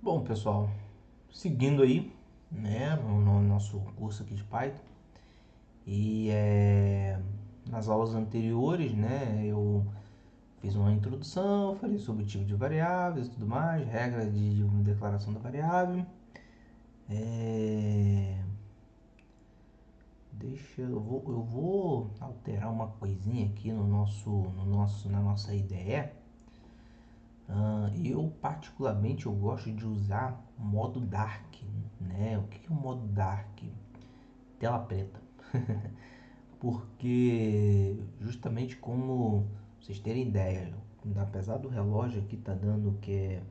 Bom, pessoal, seguindo aí, né, no nosso curso aqui de Python, e nas aulas anteriores, né, eu fiz uma introdução, falei sobre o tipo de variáveis e tudo mais, regras de declaração da variável. É, eu vou alterar uma coisinha aqui na nossa IDE. Eu particularmente eu gosto de usar o modo Dark, né? O que é o modo Dark? Tela preta. Porque justamente como vocês terem ideia, apesar do relógio aqui tá dando que é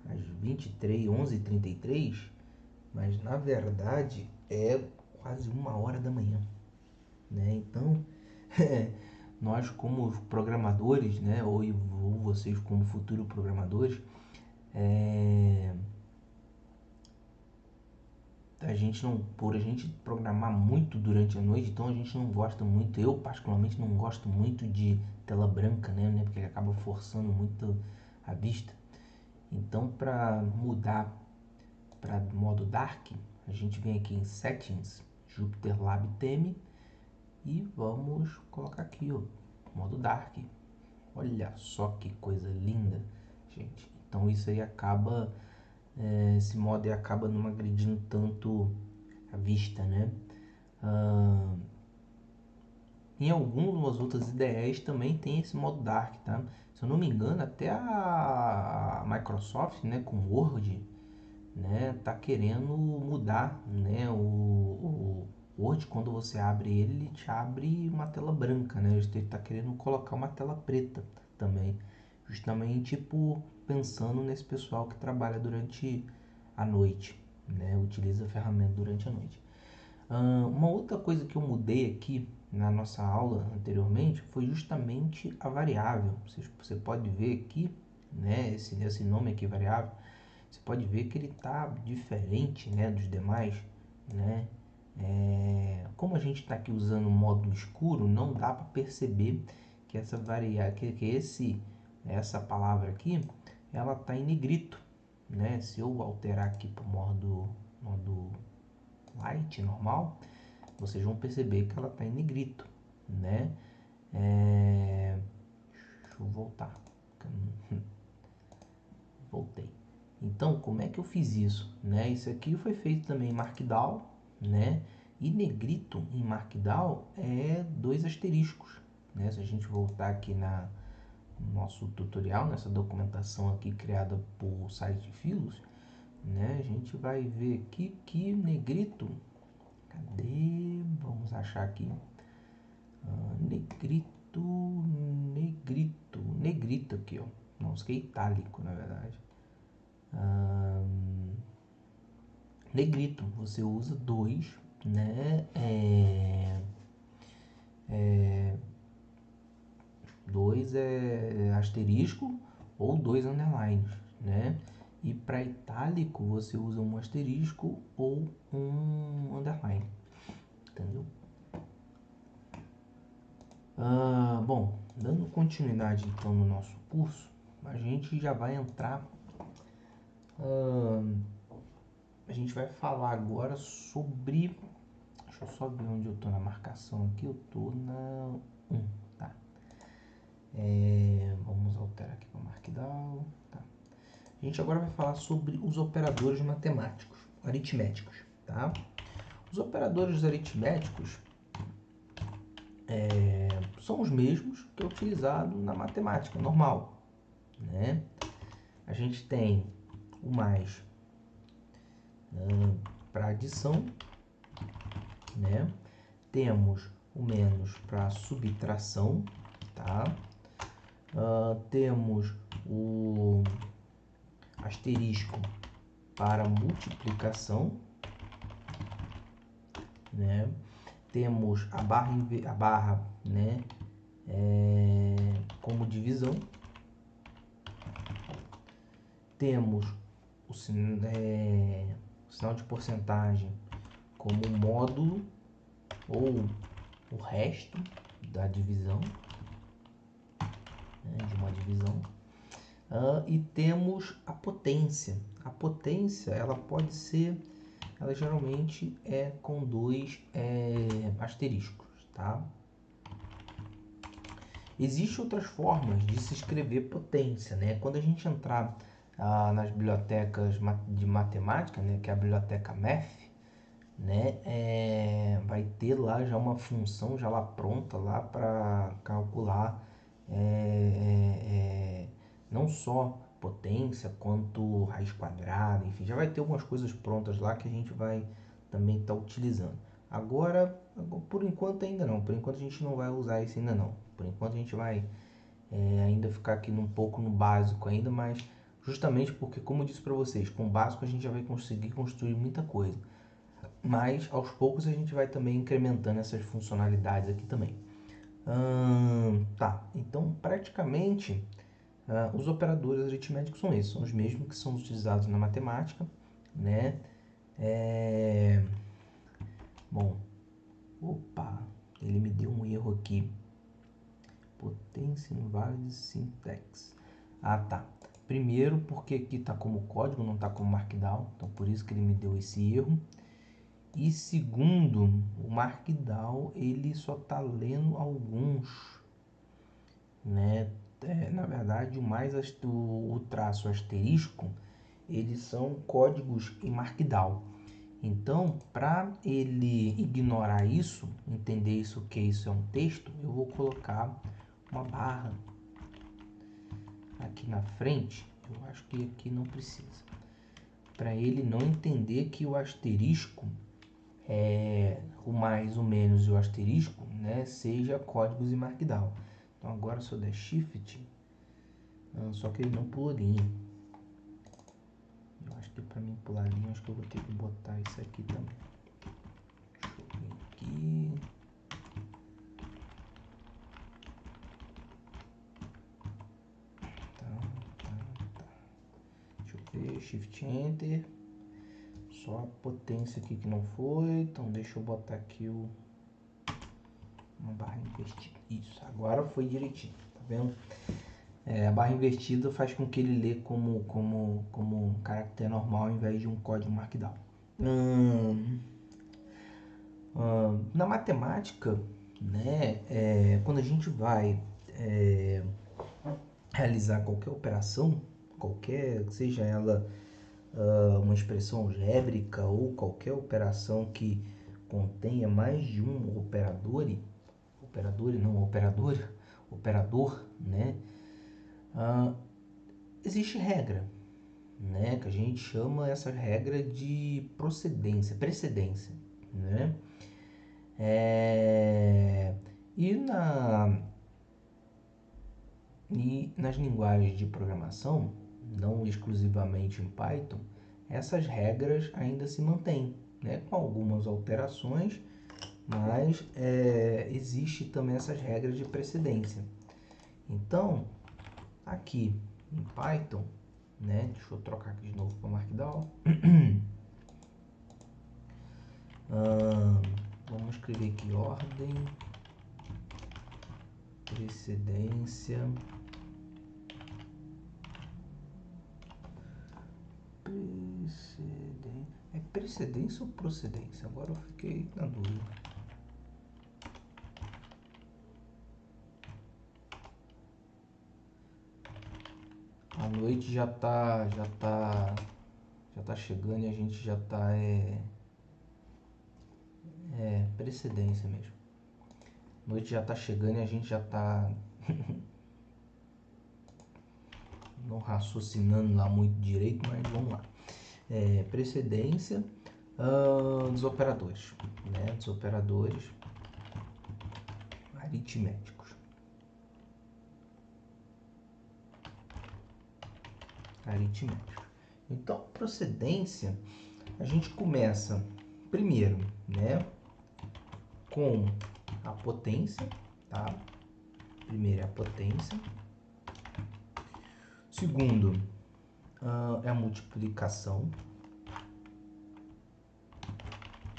às 23, 11h33, mas na verdade é quase 1 hora da manhã, né? Então, nós como programadores, né, ou vocês como futuros programadores, é, por a gente programar muito durante a noite, então a gente não gosta muito, eu particularmente não gosto muito de tela branca, né, porque ele acaba forçando muito a vista. Então, para mudar para modo dark, a gente vem aqui em settings, Jupyter Lab Theme, e vamos colocar aqui, ó, modo dark. Olha só que coisa linda, gente. Então isso aí acaba, esse modo aí acaba não agredindo tanto a vista, né? Ah, em algumas outras IDEs também tem esse modo Dark, tá? Se eu não me engano, até a Microsoft, né, com Word, né, tá querendo mudar, né, o Word, quando você abre ele te abre uma tela branca, né? Ele tá querendo colocar uma tela preta também, justamente pensando nesse pessoal que trabalha durante a noite, né, utiliza a ferramenta durante a noite. Uma outra coisa que eu mudei aqui na nossa aula anteriormente foi justamente a variável. Você pode ver aqui, né, esse nome aqui, variável, você pode ver que ele está diferente, né, dos demais, né? Como a gente está aqui usando o modo escuro, não dá para perceber que essa variável, essa palavra aqui, ela está em negrito, né? Se eu alterar aqui para o modo light, normal, vocês vão perceber que ela está em negrito, né? Deixa eu voltar. Voltei. Então, como é que eu fiz isso? Né? Isso aqui foi feito também em Markdown, né? E negrito em Markdown é 2 asteriscos, né? Se a gente voltar aqui no nosso tutorial, nessa documentação aqui criada por site Filos, né? A gente vai ver aqui que negrito, cadê? Vamos achar aqui. Negrito aqui, ó. Não, isso aqui é itálico, na verdade. Negrito, você usa 2, né? 2 asterisco ou 2 underlines, né? E para itálico você usa um asterisco ou um underline, entendeu? Bom, dando continuidade então no nosso curso, a gente já vai entrar. A gente vai falar agora sobre. Deixa eu só ver onde eu tô na marcação aqui. Eu tô na 1, tá? Vamos alterar aqui para Markdown. Tá. A gente agora vai falar sobre os operadores matemáticos, aritméticos, tá? Os operadores aritméticos são os mesmos que é utilizado na matemática normal, né? A gente tem o mais para adição, né? Temos o menos para subtração, tá? Temos o asterisco para multiplicação, né? Temos a barra, né, como divisão. Temos o sinal de porcentagem como módulo ou o resto da divisão, né, de uma divisão. E temos a potência. A potência, ela pode ser, ela geralmente é com dois asteriscos, tá? Existem outras formas de se escrever potência, né? Quando a gente entrar nas bibliotecas de matemática, né, que é a biblioteca Math, né, vai ter lá já uma função já lá pronta lá para calcular não só potência quanto raiz quadrada, enfim, já vai ter algumas coisas prontas lá que a gente vai também estar utilizando. Agora, por enquanto ainda não, por enquanto a gente não vai usar isso ainda não. Por enquanto a gente vai ainda ficar aqui um pouco no básico ainda, mas justamente porque, como eu disse para vocês, com o básico a gente já vai conseguir construir muita coisa. Mas aos poucos a gente vai também incrementando essas funcionalidades aqui também. Tá, então praticamente os operadores aritméticos são esses, são os mesmos que são utilizados na matemática, né? Bom, opa, ele me deu um erro aqui. Potência invalid syntax. Ah, tá. Primeiro, porque aqui está como código, não está como markdown, então por isso que ele me deu esse erro. E segundo, o markdown ele só está lendo alguns, né? Na verdade, o traço asterisco, eles são códigos em markdown. Então, para ele ignorar isso, entender isso que isso é um texto, eu vou colocar uma barra aqui na frente. Eu acho que aqui não precisa, para ele não entender que o asterisco o mais, o menos e o asterisco, né, seja códigos em markdown. Então agora se eu der shift, só que ele não pula linha. Eu acho que para mim pular linha, acho que eu vou ter que botar isso aqui também. Deixa eu ver aqui. Tá. Deixa eu ver, shift enter. Só a potência aqui que não foi, então deixa eu botar aqui uma barra invertida. Isso, agora foi direitinho, tá vendo? A barra invertida faz com que ele lê como um caractere normal ao invés de um código markdown. Na matemática, né, quando a gente vai realizar qualquer operação, seja ela uma expressão algébrica ou qualquer operação que contenha mais de um operador, né? Existe regra, né? Que a gente chama essa regra de precedência, né? E nas linguagens de programação, não exclusivamente em Python, essas regras ainda se mantêm, né? Com algumas alterações, mas existe também essas regras de precedência. Então, aqui em Python, né? Deixa eu trocar aqui de novo para Markdown. Vamos escrever aqui ordem, precedência, é precedência ou procedência? Agora eu fiquei na dúvida. A noite já tá chegando e a gente já tá precedência mesmo. A noite já tá chegando e a gente já tá não raciocinando lá muito direito, mas vamos lá. Precedência dos operadores, né? Dos operadores aritméticos. Então, procedência, a gente começa primeiro, né, com a potência, tá? Primeiro é a potência. Segundo é a multiplicação.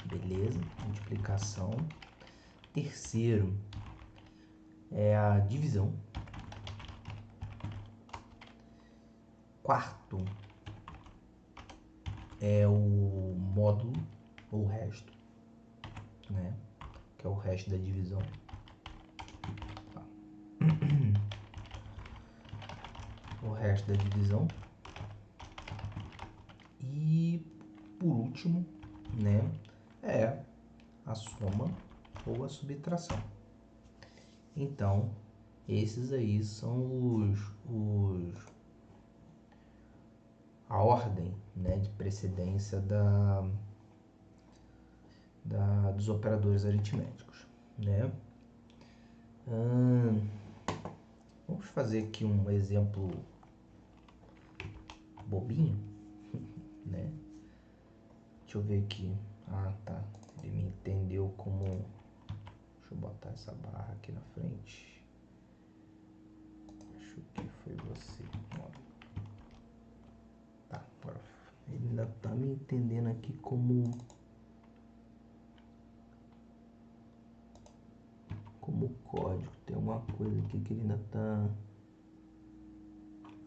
Beleza, multiplicação. Terceiro é a divisão. Quarto é o módulo ou resto, né? Que é o resto da divisão. O resto da divisão. E por último, né, é a soma ou a subtração. Então, esses aí são a ordem, né, de precedência dos operadores aritméticos, né? Vamos fazer aqui um exemplo bobinho, né? Deixa eu ver aqui. Ah, tá. Ele me entendeu como... Deixa eu botar essa barra aqui na frente. Acho que foi você. Tá, agora ele ainda tá me entendendo aqui como código. Tem uma coisa aqui que ele ainda tá...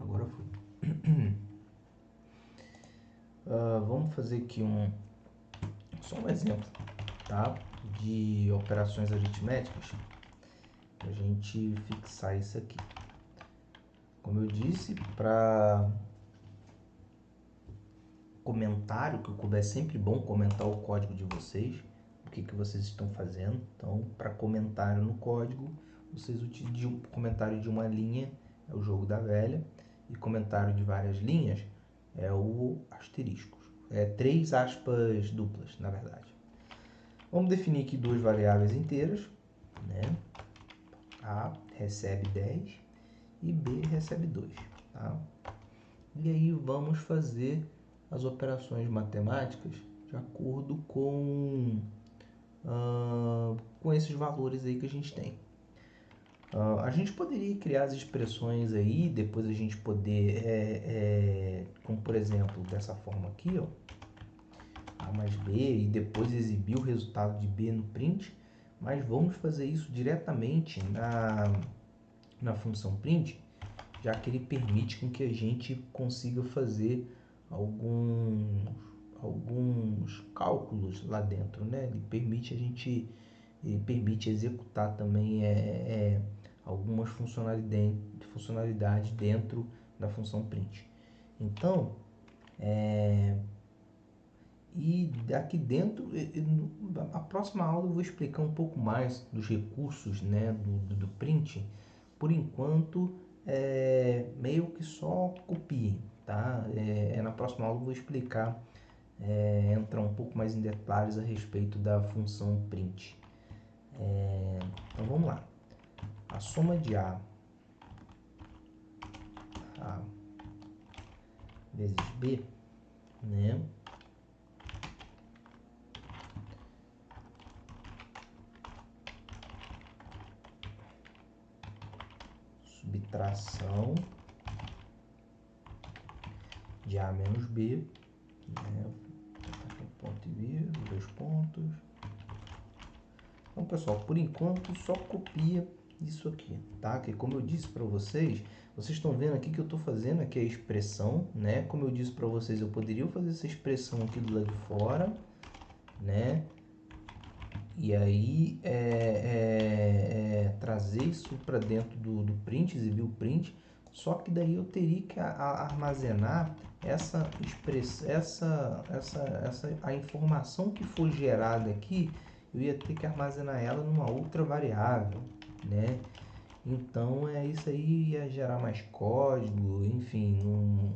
Agora foi. Vamos fazer aqui só um exemplo, tá? De operações aritméticas pra gente fixar isso aqui. Como eu disse, para comentário, que é sempre bom comentar o código de vocês, o que vocês estão fazendo. Então, para comentário no código, vocês utilizam comentário de uma linha, é o jogo da velha, e comentário de várias linhas é o asterisco. É 3 aspas duplas, na verdade. Vamos definir aqui duas variáveis inteiras, né? A recebe 10 e B recebe 2, tá? E aí vamos fazer as operações matemáticas de acordo com esses valores aí que a gente tem. A gente poderia criar as expressões aí, depois a gente poder, como por exemplo, dessa forma aqui, ó, A mais B, e depois exibir o resultado de B no print, mas vamos fazer isso diretamente na função print, já que ele permite com que a gente consiga fazer alguns cálculos lá dentro, né? Ele permite executar também algumas funcionalidades dentro da função print. Então, e aqui dentro, a próxima aula eu vou explicar um pouco mais dos recursos, né, do print. Por enquanto, meio que só copiem, tá? Na próxima aula eu vou explicar, entrar um pouco mais em detalhes a respeito da função print. Então vamos lá. A soma de A vezes B, né? Subtração de A menos B, né? Ponto e vírgula, 2 pontos. Então, pessoal, por enquanto só copia isso aqui, tá? Que como eu disse para vocês, vocês estão vendo aqui que eu estou fazendo aqui a expressão, né? Como eu disse para vocês, eu poderia fazer essa expressão aqui do lado de fora, né? E aí trazer isso para dentro do print, exibir o print. Só que daí eu teria que armazenar a informação que for gerada aqui, eu ia ter que armazenar ela numa outra variável, né? Então isso aí ia gerar mais código, enfim,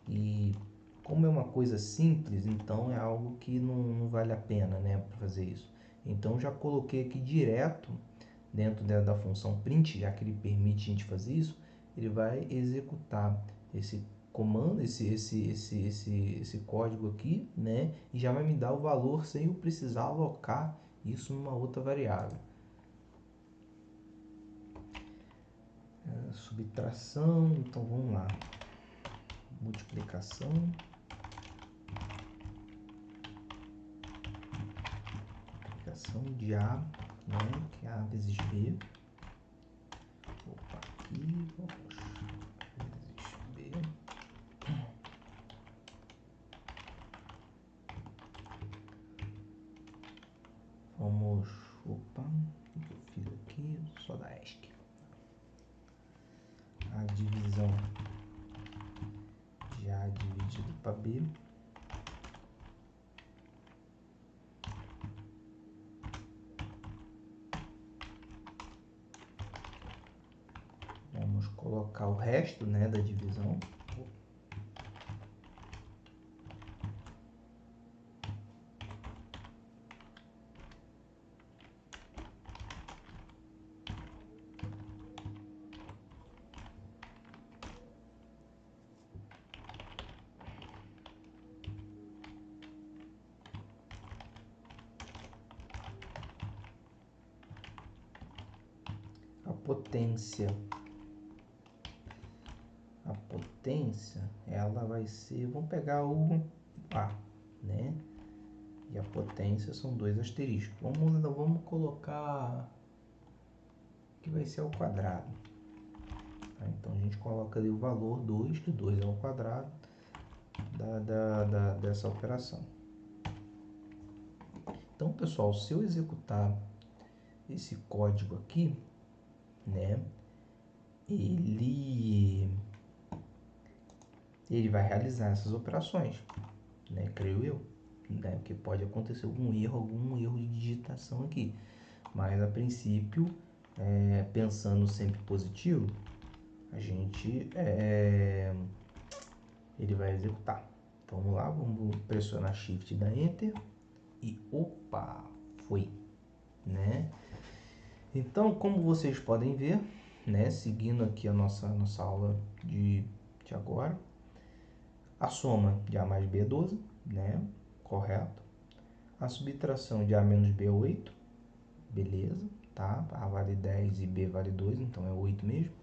e como é uma coisa simples, então é algo que não vale a pena, né, para fazer isso. Então já coloquei aqui direto dentro da função print, já que ele permite a gente fazer isso, ele vai executar esse comando, esse código aqui, né, e já vai me dar o valor sem eu precisar alocar isso numa outra variável. Subtração, então vamos lá. Multiplicação. Multiplicação de A, né, que é A vezes B. Opa, aqui, vamos. Vezes B. ESC. A divisão de A dividido para B vamos colocar o resto, né, da divisão. A potência, ela vai ser, vamos pegar o A, né? E a potência são 2 asteriscos. Vamos colocar que vai ser ao quadrado. Tá? Então a gente coloca ali o valor 2, que 2 é ao quadrado dessa operação. Então, pessoal, se eu executar esse código aqui, né, ele vai realizar essas operações, né, creio eu, né, porque pode acontecer algum erro de digitação aqui, mas a princípio, pensando sempre positivo, a gente ele vai executar. Então, vamos lá, vamos pressionar Shift e dar Enter e opa, foi, né? Então, como vocês podem ver, né, seguindo aqui a nossa aula de agora, a soma de A mais B é 12, né, correto. A subtração de A menos B é 8, beleza, tá? A vale 10 e B vale 2, então é 8 mesmo.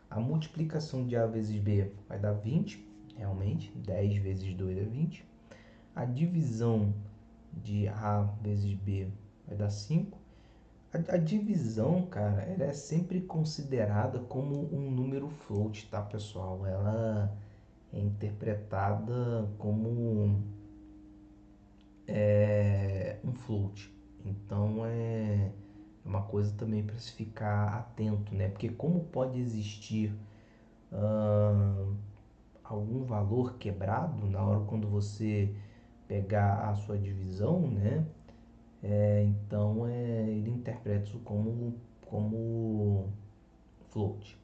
A multiplicação de A vezes B vai dar 20, realmente, 10 vezes 2 é 20. A divisão de A vezes B vai dar 5. A divisão, cara, ela é sempre considerada como um número float, tá, pessoal? Ela é interpretada como um float. Então, é uma coisa também para se ficar atento, né? Porque como pode existir algum valor quebrado na hora quando você pegar a sua divisão, né? Então ele interpreta isso como float.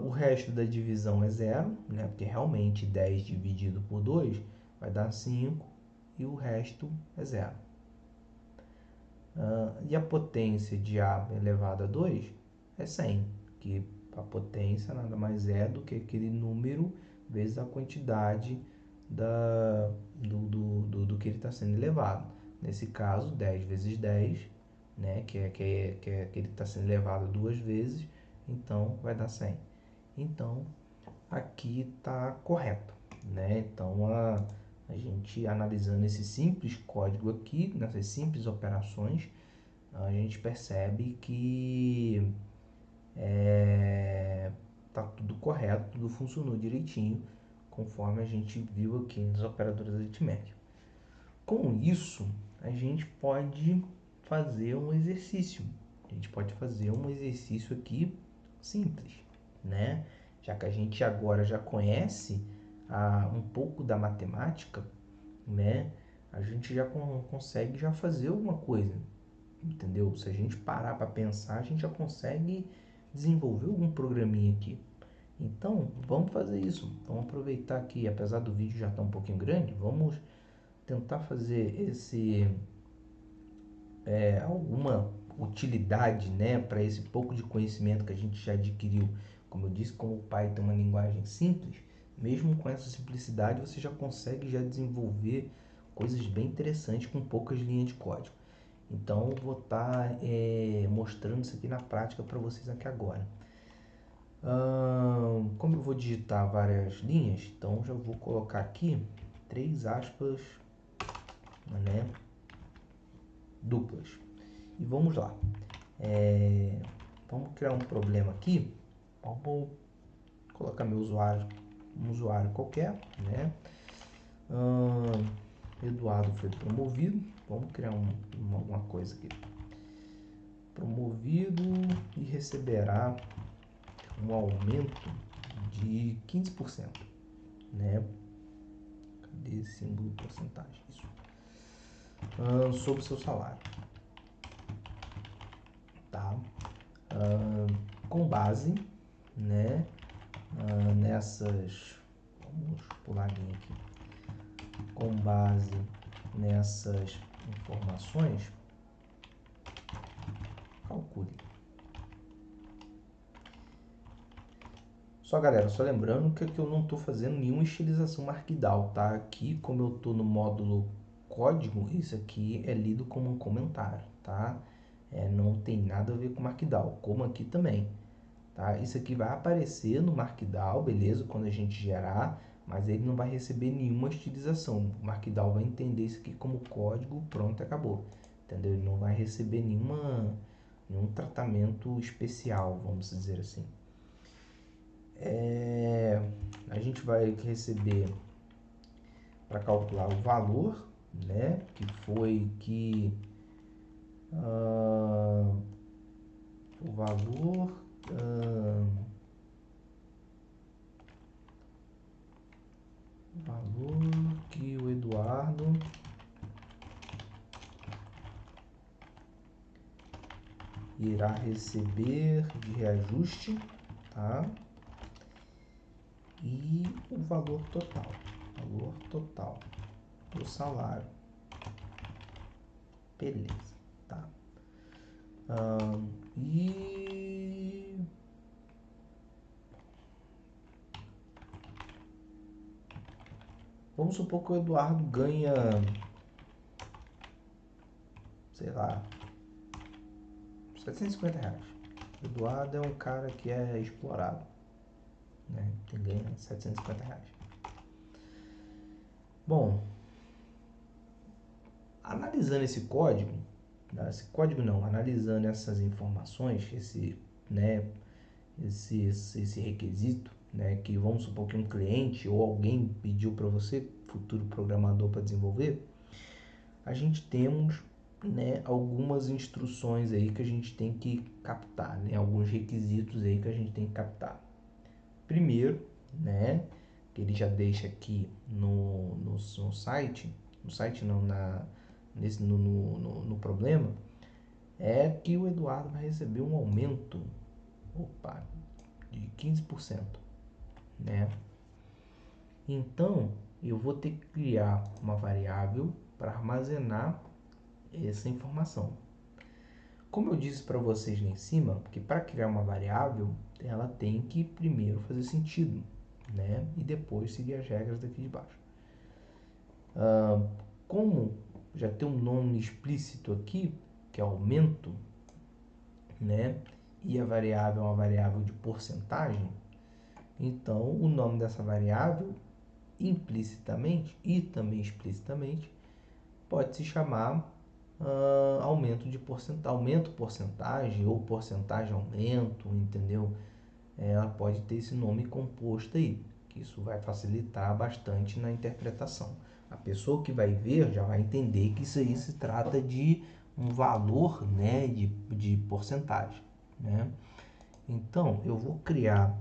O resto da divisão é zero, né? Porque realmente 10 dividido por 2 vai dar 5 e o resto é zero. E a potência de A elevado a 2 é 100, que a potência nada mais é do que aquele número vezes a quantidade do que ele está sendo elevado. Nesse caso, 10 vezes 10, né, que ele está sendo elevado 2 vezes, então vai dar 100. Então, aqui está correto, né? Então, a gente analisando esse simples código aqui, nessas simples operações, a gente percebe que tá tudo correto, tudo funcionou direitinho, conforme a gente viu aqui nos operadores aritméticos. Com isso, a gente pode fazer um exercício. A gente pode fazer um exercício aqui simples, né? Já que a gente agora já conhece um pouco da matemática, né? A gente já consegue já fazer alguma coisa, entendeu? Se a gente parar para pensar, a gente já consegue desenvolver algum programinha aqui. Então, vamos fazer isso. Vamos aproveitar aqui, apesar do vídeo já estar um pouquinho grande, vamos tentar fazer alguma utilidade, né, para esse pouco de conhecimento que a gente já adquiriu. Como eu disse, como o Python é uma linguagem simples, mesmo com essa simplicidade você já consegue desenvolver coisas bem interessantes com poucas linhas de código. Então, eu vou estar mostrando isso aqui na prática para vocês aqui agora. Como eu vou digitar várias linhas, então já vou colocar aqui 3 aspas, né, duplas. E vamos lá. Vamos criar um problema aqui. Vamos colocar meu usuário, um usuário qualquer, né? Eduardo foi promovido. Vamos criar alguma coisa aqui. promovido e receberá um aumento de 15%, né? Cadê esse símbolo porcentagem? Isso. Sobre o seu salário, tá? Com base, né, nessas, vamos pular a linha aqui, com base nessas informações, calcule. Só galera, só lembrando que aqui eu não estou fazendo nenhuma estilização Markdown, tá? Aqui, como eu estou no módulo código, isso aqui é lido como um comentário, tá? Não tem nada a ver com Markdown, como aqui também, tá? Isso aqui vai aparecer no Markdown, beleza? Quando a gente gerar, mas ele não vai receber nenhuma estilização. O Markdown vai entender isso aqui como código, pronto, acabou, entendeu? Ele não vai receber nenhum tratamento especial, vamos dizer assim. A gente vai receber para calcular o valor, né? Que foi que o valor que o Eduardo irá receber de reajuste, tá? E o valor total do salário, beleza, tá? E vamos supor que o Eduardo ganha, sei lá, R$750. O Eduardo é um cara que é explorado, né? Ele ganha R$750. Bom, analisando esse código, analisando essas informações, esse requisito, né, que vamos supor que um cliente ou alguém pediu para você, futuro programador, para desenvolver, a gente temos, né, algumas instruções aí que a gente tem que captar, né, alguns requisitos aí que a gente tem que captar. Primeiro, né, que ele já deixa aqui no site, no problema, é que o Eduardo vai receber um aumento, de 15%, né? Então, eu vou ter que criar uma variável para armazenar essa informação. Como eu disse para vocês lá em cima, que para criar uma variável, ela tem que primeiro fazer sentido, né? E depois seguir as regras daqui de baixo. Como já tem um nome explícito aqui, que é aumento, né? E a variável é uma variável de porcentagem, então o nome dessa variável, implicitamente e também explicitamente, pode se chamar aumento porcentagem ou porcentagem aumento, entendeu? Ela pode ter esse nome composto aí, que isso vai facilitar bastante na interpretação. A pessoa que vai ver já vai entender que isso aí se trata de um valor, né, de porcentagem, né? Então, eu vou criar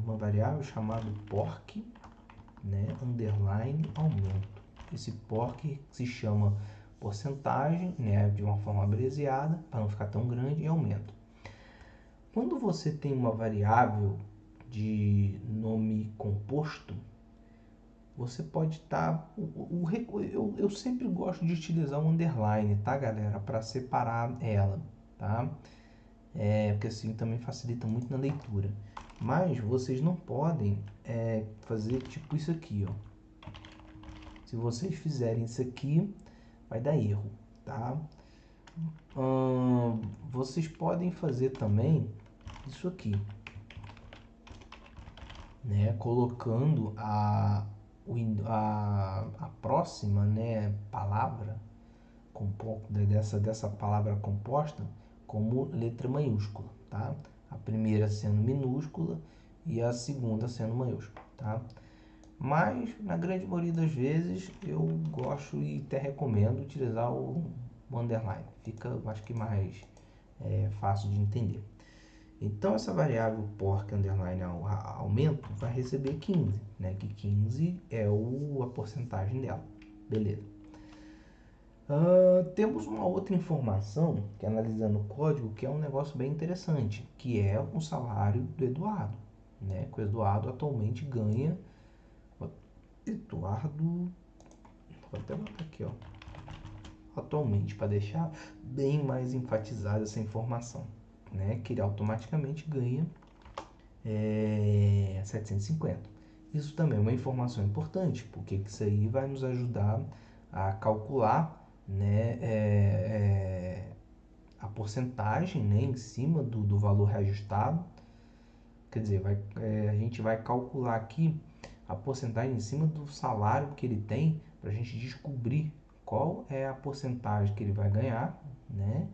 uma variável chamada porc, né, underline aumento. Esse porc se chama porcentagem, né, de uma forma abreviada, para não ficar tão grande, e aumento. Quando você tem uma variável de nome composto, você pode estar... eu sempre gosto de utilizar um underline, tá, galera? Para separar ela, tá? Porque assim também facilita muito na leitura. Mas vocês não podem fazer tipo isso aqui, ó. Se vocês fizerem isso aqui, vai dar erro, tá? Vocês podem fazer também isso aqui, né? Colocando a próxima, né, palavra dessa palavra composta como letra maiúscula, tá? A primeira sendo minúscula e a segunda sendo maiúscula, tá? Mas na grande maioria das vezes eu gosto e até recomendo utilizar o underline. Fica, eu acho que mais fácil de entender. Então, essa variável porc underline aumento vai receber 15, né? Que 15 é a porcentagem dela. Beleza. Temos uma outra informação, que analisando o código, que é um negócio bem interessante, que é o salário do Eduardo, né? Que o Eduardo atualmente ganha... Eduardo... Vou até botar aqui, ó. Atualmente, para deixar bem mais enfatizada essa informação, né? Que ele automaticamente ganha 750. Isso também é uma informação importante, porque isso aí vai nos ajudar a calcular, né, a porcentagem, né, em cima do valor reajustado. Quer dizer, a gente vai calcular aqui a porcentagem em cima do salário que ele tem, para a gente descobrir qual é a porcentagem que ele vai ganhar, né?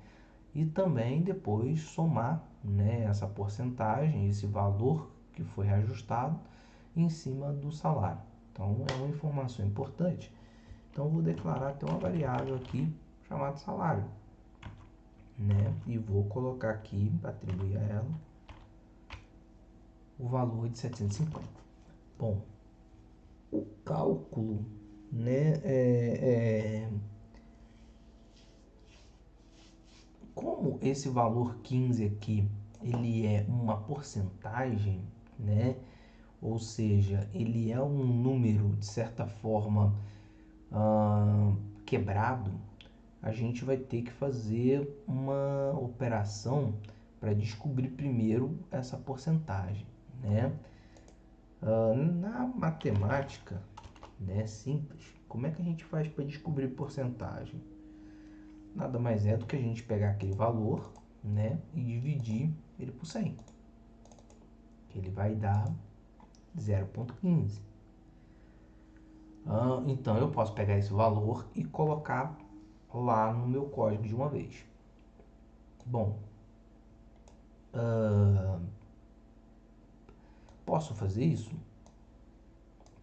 E também depois somar, né, essa porcentagem, esse valor que foi reajustado em cima do salário. Então é uma informação importante. Então eu vou declarar até uma variável aqui chamada salário, né? E vou colocar aqui, atribuir a ela o valor de 750. Bom, o cálculo, né, como esse valor 15 aqui, ele é uma porcentagem, né? Ou seja, ele é um número, de certa forma, quebrado, a gente vai ter que fazer uma operação para descobrir primeiro essa porcentagem, né? Na matemática, né, simples, como é que a gente faz para descobrir porcentagem? Nada mais é do que a gente pegar aquele valor, né, e dividir ele por 100, que ele vai dar 0,15. Então eu posso pegar esse valor e colocar lá no meu código de uma vez. Bom, posso fazer isso?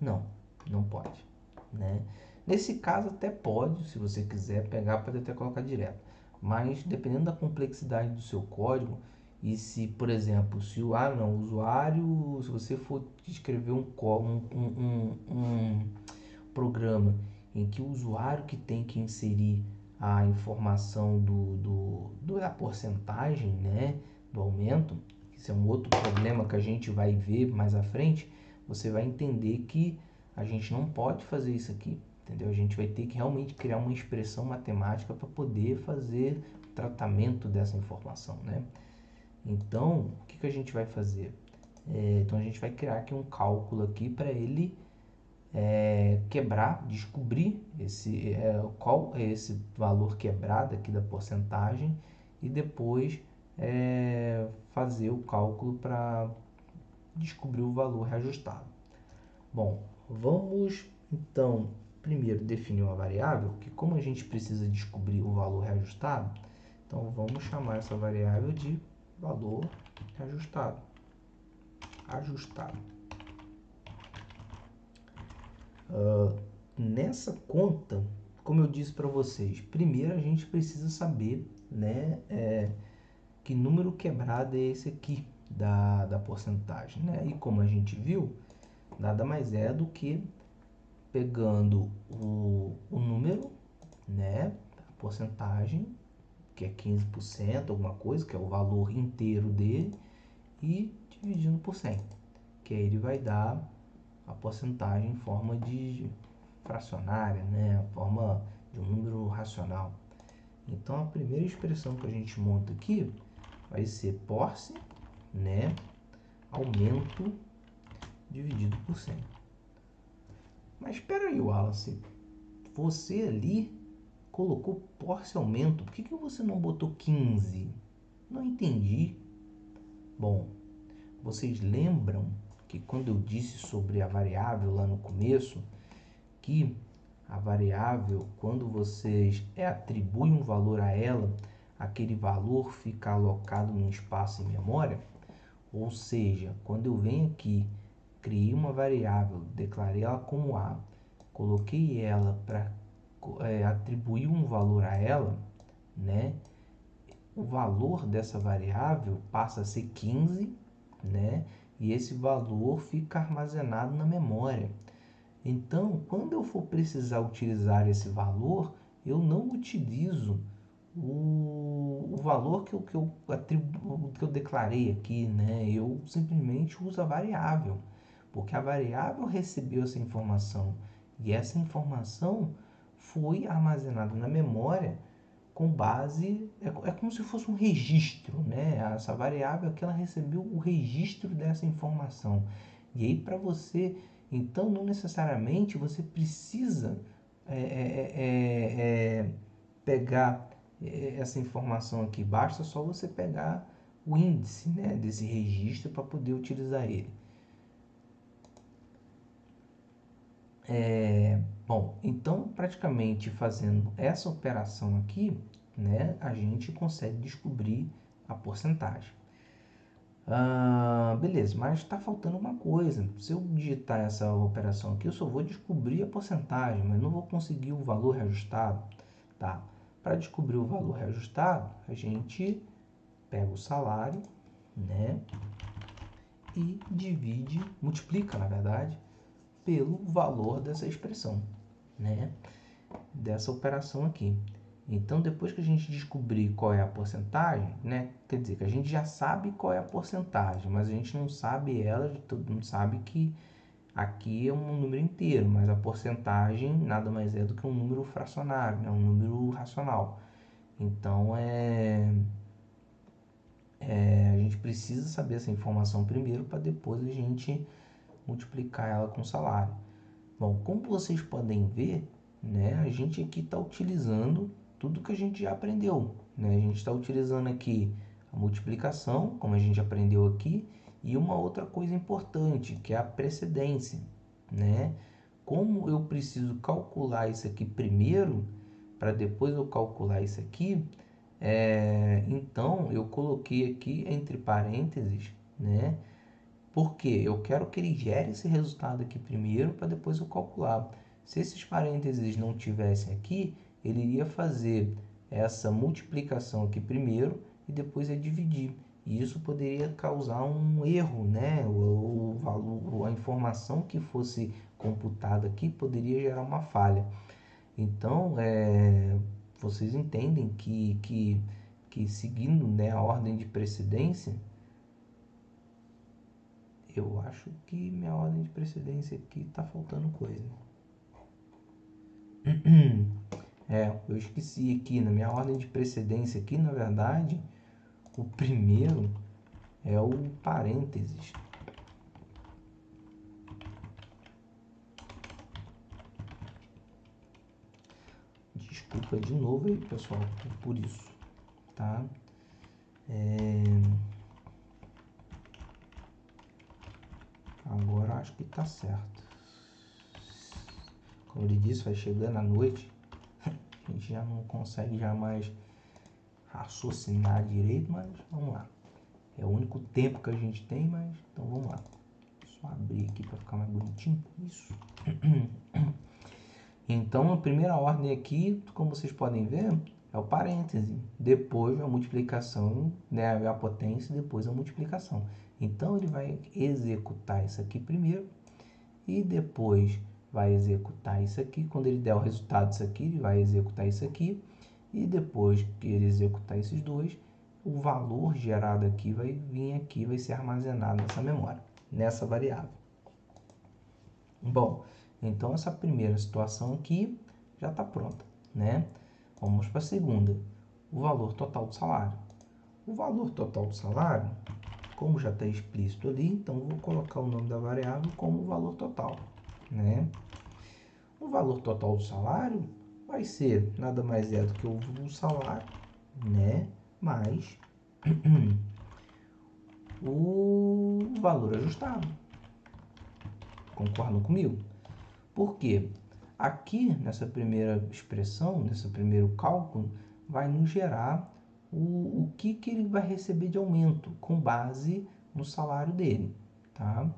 Não, não pode, né? Nesse caso até pode, se você quiser pegar, pode até colocar direto. Mas dependendo da complexidade do seu código, e se, por exemplo, se o usuário, se você for escrever um programa em que o usuário que tem que inserir a informação da porcentagem, né, do aumento, isso é um outro problema que a gente vai ver mais à frente, você vai entender que a gente não pode fazer isso aqui, entendeu? A gente vai ter que realmente criar uma expressão matemática para poder fazer o tratamento dessa informação, né? Então, o que a gente vai fazer? Então, a gente vai criar aqui um cálculo aqui para ele quebrar, descobrir qual é esse valor quebrado aqui da porcentagem e depois fazer o cálculo para descobrir o valor reajustado. Bom, vamos então primeiro definir uma variável, que como a gente precisa descobrir o valor reajustado, então vamos chamar essa variável de valor reajustado. Nessa conta, como eu disse para vocês, primeiro a gente precisa saber, né, que número quebrado é esse aqui da porcentagem, né? E como a gente viu, nada mais é do que pegando o número, né, a porcentagem, que é 15%, alguma coisa, que é o valor inteiro dele, e dividindo por 100, que aí ele vai dar a porcentagem em forma de fracionária, né, a forma de um número racional. Então a primeira expressão que a gente monta aqui vai ser porce, né, aumento dividido por 100. Mas espera aí, Wallace, você ali colocou porce aumento, por que você não botou 15? Não entendi. Bom, vocês lembram que quando eu disse sobre a variável lá no começo, que a variável, quando vocês atribuem um valor a ela, aquele valor fica alocado num espaço em memória? Ou seja, quando eu venho aqui, criei uma variável, declarei ela como A, coloquei ela para atribuir um valor a ela, né, o valor dessa variável passa a ser 15, né, e esse valor fica armazenado na memória. Então, quando eu for precisar utilizar esse valor, eu não utilizo o valor que eu declarei aqui, né? Eu simplesmente uso a variável, porque a variável recebeu essa informação e essa informação foi armazenada na memória com base, é como se fosse um registro, né? Essa variável aqui ela recebeu o registro dessa informação. E aí para você, então não necessariamente você precisa pegar essa informação aqui, basta só você pegar o índice, né, desse registro para poder utilizar ele. Bom, então praticamente fazendo essa operação aqui, né, a gente consegue descobrir a porcentagem. Beleza, mas está faltando uma coisa. Se eu digitar essa operação aqui, eu só vou descobrir a porcentagem, mas não vou conseguir o valor reajustado. Tá? Para descobrir o valor reajustado, a gente pega o salário, né, e divide, multiplica, na verdade, pelo valor dessa expressão, né, dessa operação aqui. Então, depois que a gente descobrir qual é a porcentagem, né, quer dizer que a gente já sabe qual é a porcentagem, mas a gente não sabe ela, todo mundo sabe que aqui é um número inteiro, mas a porcentagem nada mais é do que um número fracionário, né, um número racional. Então, a gente precisa saber essa informação primeiro para depois a gente multiplicar ela com o salário. Bom, como vocês podem ver, né, a gente aqui está utilizando tudo que a gente já aprendeu, né? A gente está utilizando aqui a multiplicação, como a gente aprendeu aqui, e uma outra coisa importante, que é a precedência, né? Como eu preciso calcular isso aqui primeiro, para depois eu calcular isso aqui, então eu coloquei aqui entre parênteses, né? Porque eu quero que ele gere esse resultado aqui primeiro para depois eu calcular. Se esses parênteses não tivessem aqui, ele iria fazer essa multiplicação aqui primeiro e depois ia dividir. E isso poderia causar um erro, né? O valor, a informação que fosse computada aqui poderia gerar uma falha. Então, vocês entendem que seguindo, né, a ordem de precedência, eu acho que minha ordem de precedência aqui tá faltando coisa. Eu esqueci aqui, na minha ordem de precedência aqui, na verdade, o primeiro é o parênteses. Desculpa de novo aí, pessoal, por isso, tá? Agora acho que tá certo. Como ele disse, vai chegando a noite, a gente já não consegue jamais raciocinar direito, mas vamos lá. É o único tempo que a gente tem, mas então vamos lá. Só abrir aqui para ficar mais bonitinho. Isso. Então, a primeira ordem aqui, como vocês podem ver, é o parêntese. Depois a multiplicação, né, a potência, depois a multiplicação. Então, ele vai executar isso aqui primeiro e depois vai executar isso aqui. Quando ele der o resultado disso aqui, ele vai executar isso aqui. E depois que ele executar esses dois, o valor gerado aqui vai vir aqui, vai ser armazenado nessa memória, nessa variável. Bom, então essa primeira situação aqui já está pronta, né? Vamos para a segunda, o valor total do salário. O valor total do salário, como já está explícito ali, então vou colocar o nome da variável como valor total, né? O valor total do salário vai ser nada mais do que o salário, né? Mais o valor ajustado. Concordam comigo? Por quê? Aqui, nessa primeira expressão, nesse primeiro cálculo, vai nos gerar o que ele vai receber de aumento com base no salário dele, tá?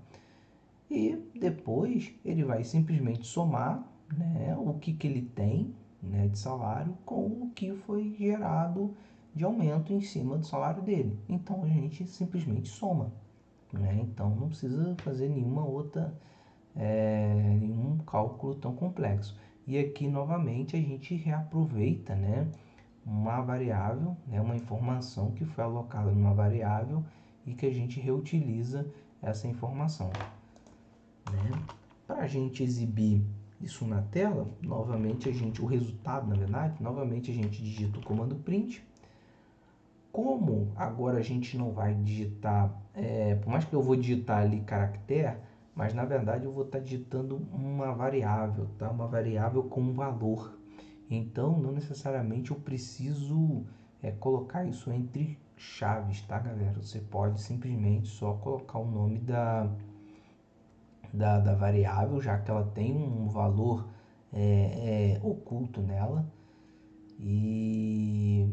E depois ele vai simplesmente somar, né, o que ele tem, né, de salário com o que foi gerado de aumento em cima do salário dele. Então a gente simplesmente soma, né? Então não precisa fazer nenhum cálculo tão complexo. E aqui novamente a gente reaproveita, né, uma variável, né, uma informação que foi alocada numa variável e que a gente reutiliza essa informação, né? Para a gente exibir isso na tela, novamente o resultado, na verdade, novamente a gente digita o comando print. Como agora a gente não vai digitar, por mais que eu vou digitar ali caractere, mas na verdade eu vou estar digitando uma variável, tá? Uma variável com um valor. Então não necessariamente eu preciso colocar isso entre chaves, tá, galera? Você pode simplesmente só colocar o nome da variável, já que ela tem um valor oculto nela. E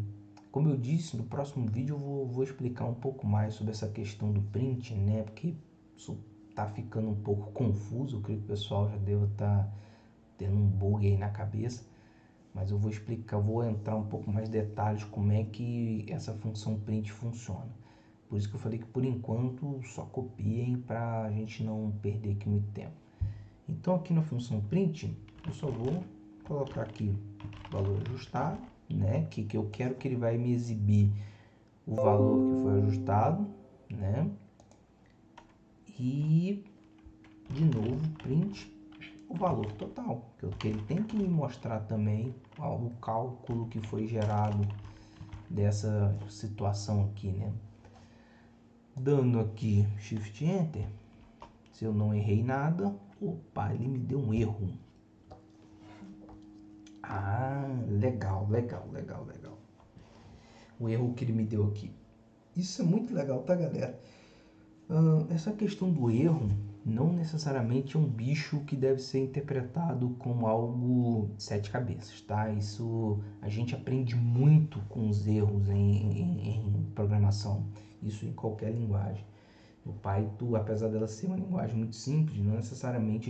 como eu disse, no próximo vídeo eu vou explicar um pouco mais sobre essa questão do print, né? Porque isso tá ficando um pouco confuso, eu creio que o pessoal já deva estar tendo um bug aí na cabeça. Mas eu vou explicar, vou entrar um pouco mais detalhes como é que essa função print funciona. Por isso que eu falei que por enquanto só copiem para a gente não perder aqui muito tempo. Então aqui na função print eu só vou colocar aqui valor ajustado, né? Que eu quero que ele vai me exibir o valor que foi ajustado, né? E de novo print o valor total, que ele tem que me mostrar também o cálculo que foi gerado dessa situação aqui, né? Dando aqui Shift Enter, se eu não errei nada, opa, ele me deu um erro. Ah, legal. O erro que ele me deu aqui. Isso é muito legal, tá, galera? Essa questão do erro não necessariamente é um bicho que deve ser interpretado como algo de sete cabeças, tá? Isso a gente aprende muito com os erros em programação, isso em qualquer linguagem. O Python, apesar dela ser uma linguagem muito simples, não necessariamente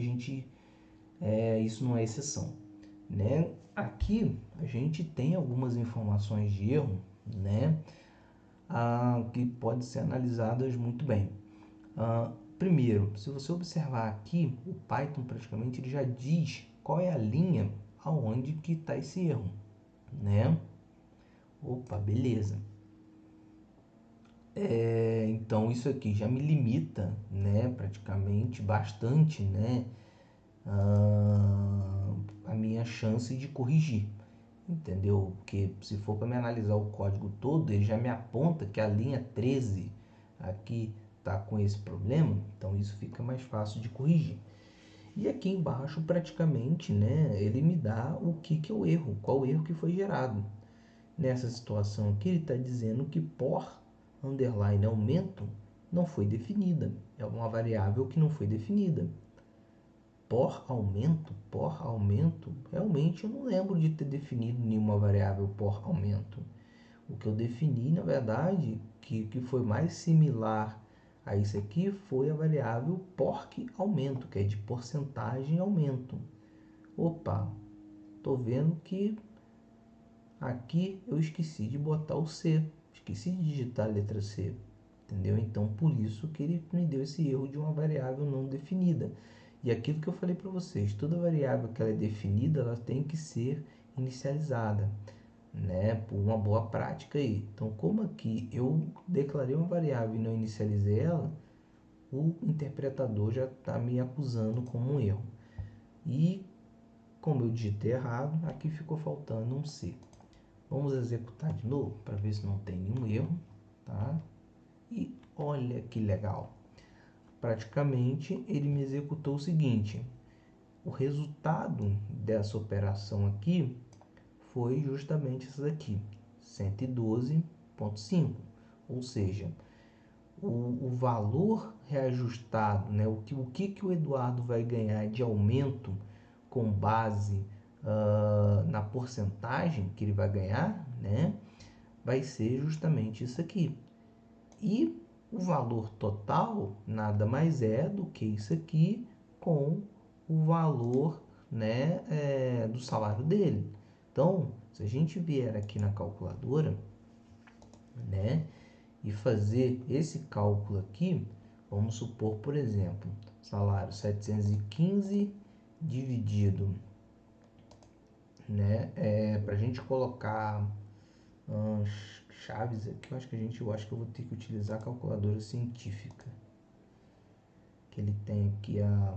isso não é exceção, né? Aqui a gente tem algumas informações de erro, né? Que podem ser analisadas muito bem. Primeiro, se você observar aqui, o Python praticamente ele já diz qual é a linha aonde que está esse erro, né? Opa, beleza. Então isso aqui já me limita, né? Praticamente bastante, né? A minha chance de corrigir, entendeu? Porque se for para me analisar o código todo, ele já me aponta que a linha 13 aqui está com esse problema, então isso fica mais fácil de corrigir. E aqui embaixo, praticamente, né, ele me dá o que é o erro, qual o erro que foi gerado. Nessa situação aqui, ele está dizendo que por underline aumento não foi definida, é uma variável que não foi definida. Por aumento, realmente eu não lembro de ter definido nenhuma variável por aumento. O que eu defini, na verdade, que foi mais similar a isso aqui, foi a variável porc aumento, que é de porcentagem aumento. Opa, tô vendo que aqui eu esqueci de botar o C, esqueci de digitar a letra C, entendeu? Então, por isso que ele me deu esse erro de uma variável não definida. E aquilo que eu falei para vocês, toda variável que ela é definida, ela tem que ser inicializada, né, por uma boa prática aí. Então, como aqui eu declarei uma variável e não inicializei ela, o interpretador já está me acusando como um erro. E como eu digitei errado, aqui ficou faltando um C. Vamos executar de novo para ver se não tem nenhum erro, tá? E olha que legal. Praticamente ele me executou o seguinte: o resultado dessa operação aqui foi justamente essa daqui, 112,5, ou seja, o valor reajustado, né, o que o Eduardo vai ganhar de aumento com base na porcentagem que ele vai ganhar, né, vai ser justamente isso aqui. E o valor total nada mais é do que isso aqui com o valor, né, do salário dele. Então, se a gente vier aqui na calculadora, né, e fazer esse cálculo aqui, vamos supor, por exemplo, salário 715 dividido, né, para a gente colocar chaves aqui, eu acho que eu vou ter que utilizar a calculadora científica, que ele tem aqui a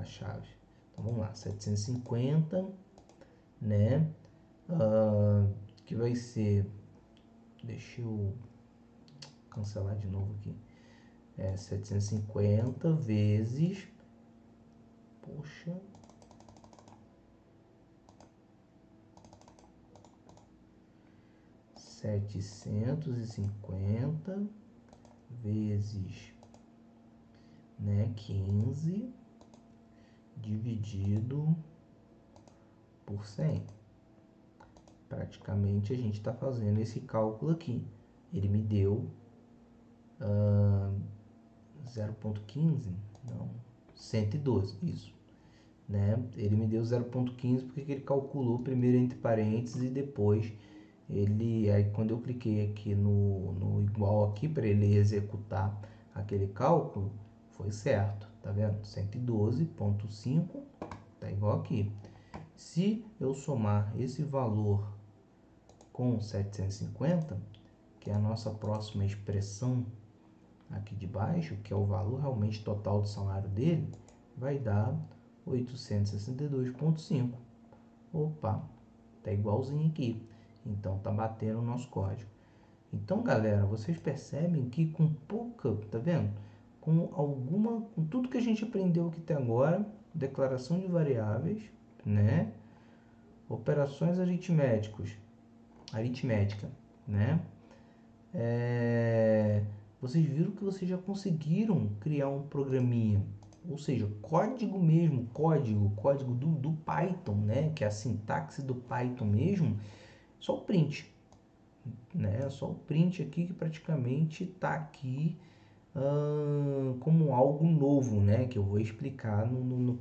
chave. Então vamos lá, 750, né, que vai ser, deixa eu cancelar de novo aqui, 750 vezes, poxa, 750 vezes, né, 15 dividido por 100. Praticamente a gente está fazendo esse cálculo aqui. Ele me deu 0,15, não, 112, isso, né? Ele me deu 0,15 porque ele calculou primeiro entre parênteses e depois aí quando eu cliquei aqui no igual aqui para ele executar aquele cálculo, foi certo, tá vendo? 112,5 tá igual aqui. Se eu somar esse valor com 750, que é a nossa próxima expressão aqui de baixo, que é o valor realmente total do salário dele, vai dar 862,5. Opa, tá igualzinho aqui. Então tá batendo o nosso código. Então, galera, vocês percebem que com pouca, tá vendo? Com tudo que a gente aprendeu aqui até agora, declaração de variáveis, né? Operações aritmética, né? Vocês viram que vocês já conseguiram criar um programinha, ou seja, código mesmo, código do Python, né? Que é a sintaxe do Python mesmo, só o print, né? Só o print aqui que praticamente está aqui como algo novo, né? Que eu vou explicar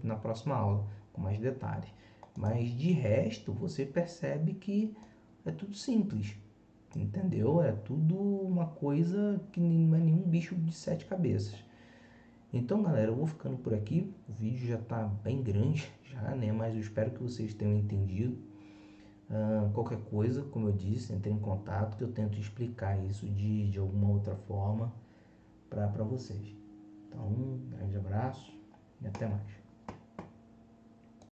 na próxima aula com mais detalhes. Mas de resto, você percebe que é tudo simples, entendeu? É tudo uma coisa que não é nenhum bicho de 7 cabeças. Então, galera, eu vou ficando por aqui. O vídeo já está bem grande, já, né? Mas eu espero que vocês tenham entendido. Qualquer coisa, como eu disse, entre em contato que eu tento explicar isso de alguma outra forma para vocês. Então, um grande abraço e até mais.